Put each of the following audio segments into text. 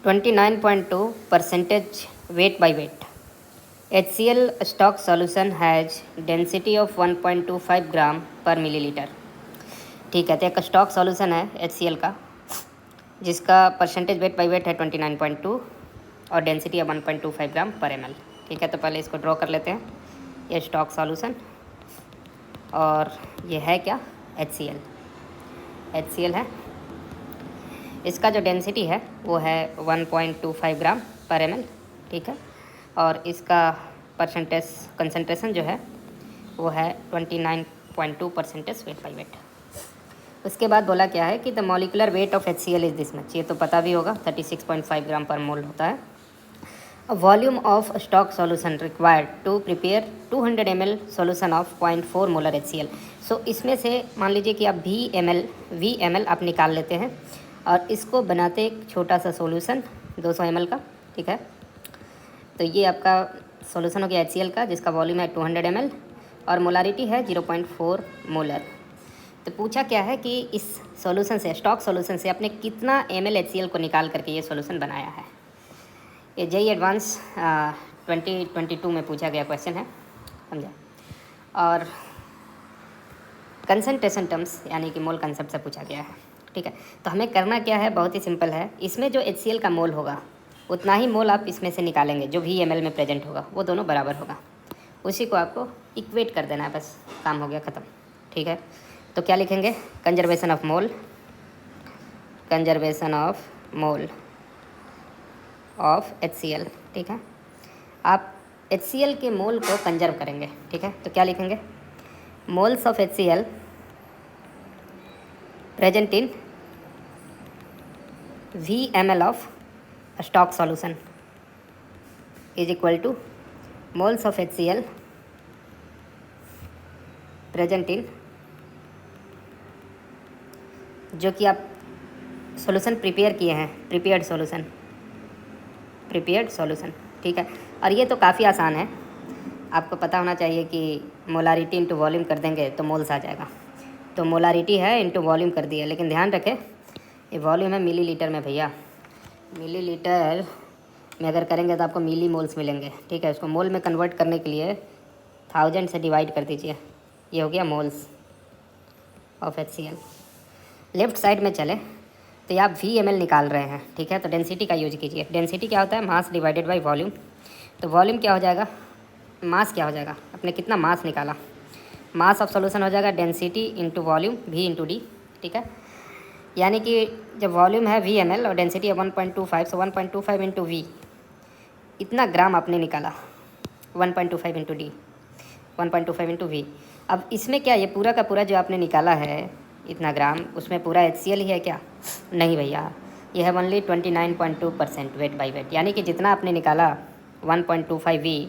29.2 percentage weight by weight. HCl stock solution has density of 1.25 ग्राम पर millilitre. ठीक है, तो एक स्टॉक सॉल्यूशन है HCl का जिसका परसेंटेज वेट बाई वेट है 29.2 और डेंसिटी है 1.25 ग्राम पर ml। ठीक है, तो पहले इसको ड्रॉ कर लेते हैं। ये स्टॉक सॉल्यूशन और ये है क्या, HCl है। इसका जो डेंसिटी है वो है 1.25 ग्राम पर ml। ठीक है, और इसका परसेंटेज कंसनट्रेशन जो है वो है 29.2 परसेंटेज वेट बाई वेट। उसके बाद बोला क्या है कि the molecular weight of HCl is this much, ये तो पता भी होगा 36.5 ग्राम पर मोल होता है। Volume of stock solution required to prepare 200 ml solution of 0.4 molar HCl। So इसमें से मान लीजिए कि आप V ml आप निकाल लेते हैं और इसको बनाते एक छोटा सा सॉल्यूशन 200 ml का। ठीक है, तो ये आपका सॉल्यूशन हो गया HCl का जिसका वॉल्यूम है 200 ml और मोलारिटी है 0.4 मोलर। तो पूछा क्या है कि इस सॉल्यूशन से, स्टॉक सॉल्यूशन से आपने कितना ml HCl को निकाल करके ये सॉल्यूशन बनाया है। ये JEE एडवांस 2022 में पूछा गया क्वेश्चन है, समझा। और कंसंट्रेशन टर्म्स यानी कि मोल कंसेप्ट से पूछा गया है। ठीक है, तो हमें करना क्या है, बहुत ही सिंपल है। इसमें जो HCl का मोल होगा उतना ही मोल आप इसमें से निकालेंगे, जो भी ml में प्रेजेंट होगा वो दोनों बराबर होगा, उसी को आपको इक्वेट कर देना है, बस काम हो गया ख़त्म। ठीक है, तो क्या लिखेंगे, conservation of mole of HCl। ठीक है, आप HCl के मोल को कंजर्व करेंगे। ठीक है, तो क्या लिखेंगे, moles of HCl present in V ml of stock solution is equal two moles of HCl present in, जो कि आप सॉल्यूशन प्रिपेयर किए हैं, प्रिपेयर्ड सॉल्यूशन। ठीक है, और ये तो काफ़ी आसान है, आपको पता होना चाहिए कि मोलारिटी इंटू वॉल्यूम कर देंगे तो मोल्स आ जाएगा। तो मोलारिटी है इंटू वॉल्यूम कर दिया, लेकिन ध्यान रखें ये वॉल्यूम है मिलीलीटर में भैया, मिलीलीटर में अगर करेंगे तो आपको मिली मोल्स मिलेंगे। ठीक है, उसको मोल में कन्वर्ट करने के लिए 1000 से डिवाइड कर दीजिए, ये हो गया moles of HCl। Left side में चले तो ये आप V ml निकाल रहे हैं। ठीक है, तो डेंसिटी का यूज कीजिए। डेंसिटी क्या होता है, मास डिवाइडेड बाई वॉल्यूम। तो वॉल्यूम क्या हो जाएगा, मास क्या हो जाएगा, आपने कितना मास निकाला, मास ऑफ सॉल्यूशन हो जाएगा density into volume V into D. ठीक है, यानी कि जब वॉल्यूम है V ml और डेंसिटी है 1.25, सो 1.25 इंटू V, इतना ग्राम आपने निकाला, 1.25 इंटू डी, 1.25 इंटू V। अब इसमें क्या, ये पूरा का पूरा जो आपने निकाला है इतना ग्राम, उसमें पूरा HCl ही है क्या, नहीं भैया, ये है ओनली 29.2% वेट बाई वेट, यानी कि जितना आपने निकाला 1.25 V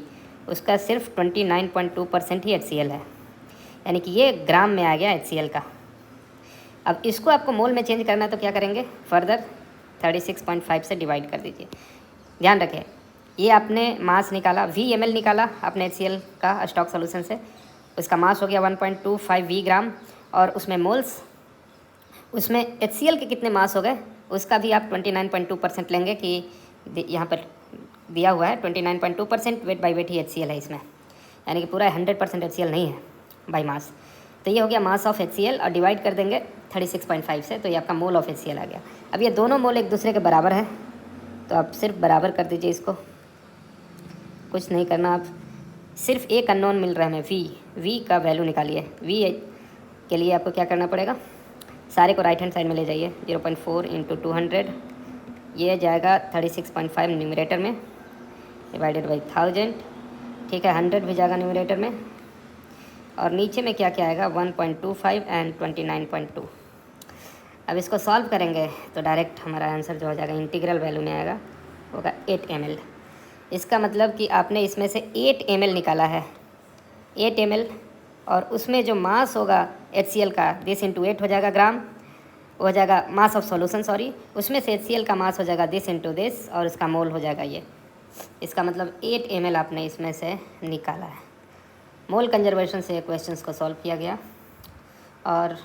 उसका सिर्फ 29.2% ही HCl है, यानी कि ये ग्राम में आ गया HCl का। अब इसको आपको मोल में चेंज करना है तो क्या करेंगे, फर्दर 36.5 से डिवाइड कर दीजिए। ध्यान रखें, ये आपने मास निकाला, V ml निकाला आपने HCl का स्टॉक सॉल्यूशन से, उसका मास हो गया 1.25 V ग्राम, और उसमें मोल्स, उसमें HCl के कितने मास हो गए उसका भी आप 29.2% लेंगे, कि यहाँ पर दिया हुआ है 29.2% weight by wait he HCl है इसमें, यानी कि पूरा 100% HCl नहीं है बाई मास। तो ये हो गया मास ऑफ HCl और डिवाइड कर देंगे 36.5 से, तो ये आपका मोल ऑफ HCl आ गया। अब ये दोनों मोल एक दूसरे के बराबर है, तो आप सिर्फ बराबर कर दीजिए इसको, कुछ नहीं करना। आप सिर्फ एक अननोन मिल रहा है हमें, V का वैल्यू निकालिए। V के लिए आपको क्या करना पड़ेगा, सारे को राइट हैंड साइड में ले जाइए, 0.4 इंटू 200, ये जाएगा 36.5 न्यूमरेटर में, डिवाइडेड बाई 1000। ठीक है, 100 भी जाएगा न्यूमरेटर में, और नीचे में क्या क्या आएगा, 1.25 एंड 29.2। अब इसको सॉल्व करेंगे तो डायरेक्ट हमारा आंसर जो हो जाएगा इंटीग्रल वैल्यू में आएगा, होगा 8 ml। इसका मतलब कि आपने इसमें से 8 ml निकाला है, 8 ml, और उसमें जो मास होगा HCl का, दिस इंटू 8 हो जाएगा ग्राम, हो जाएगा मास ऑफ सॉल्यूशन, सॉरी, उसमें से HCl का मास हो जाएगा दिस इंटू दिस, और इसका मोल हो जाएगा ये। इसका मतलब 8 ml आपने इसमें से निकाला है। मोल कंजर्वेशन से क्वेश्चंस को सॉल्व किया गया और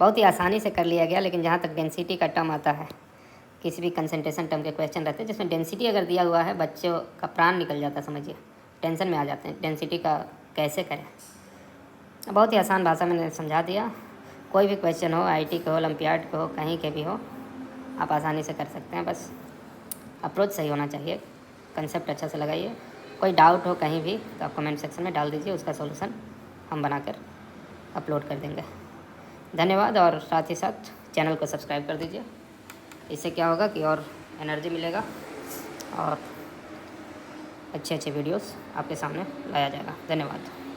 बहुत ही आसानी से कर लिया गया, लेकिन जहाँ तक डेंसिटी का टर्म आता है किसी भी कंसंट्रेशन टर्म के क्वेश्चन रहते हैं जिसमें डेंसिटी अगर दिया हुआ है, बच्चों का प्राण निकल जाता है, समझिए, टेंशन में आ जाते हैं, डेंसिटी का कैसे करें। बहुत ही आसान भाषा में मैंने समझा दिया। कोई भी क्वेश्चन हो, आईटी का हो, ओलंपियाड का हो, कहीं के भी हो, आप आसानी से कर सकते हैं। बस अप्रोच सही होना चाहिए, कंसेप्ट अच्छा से लगाइए। कोई डाउट हो कहीं भी तो आप कमेंट सेक्शन में डाल दीजिए, उसका सॉल्यूशन हम बनाकर अपलोड कर देंगे। धन्यवाद। और साथ ही साथ चैनल को सब्सक्राइब कर दीजिए। इससे क्या होगा कि और एनर्जी मिलेगा और अच्छे अच्छे वीडियोस आपके सामने लाया जाएगा। धन्यवाद।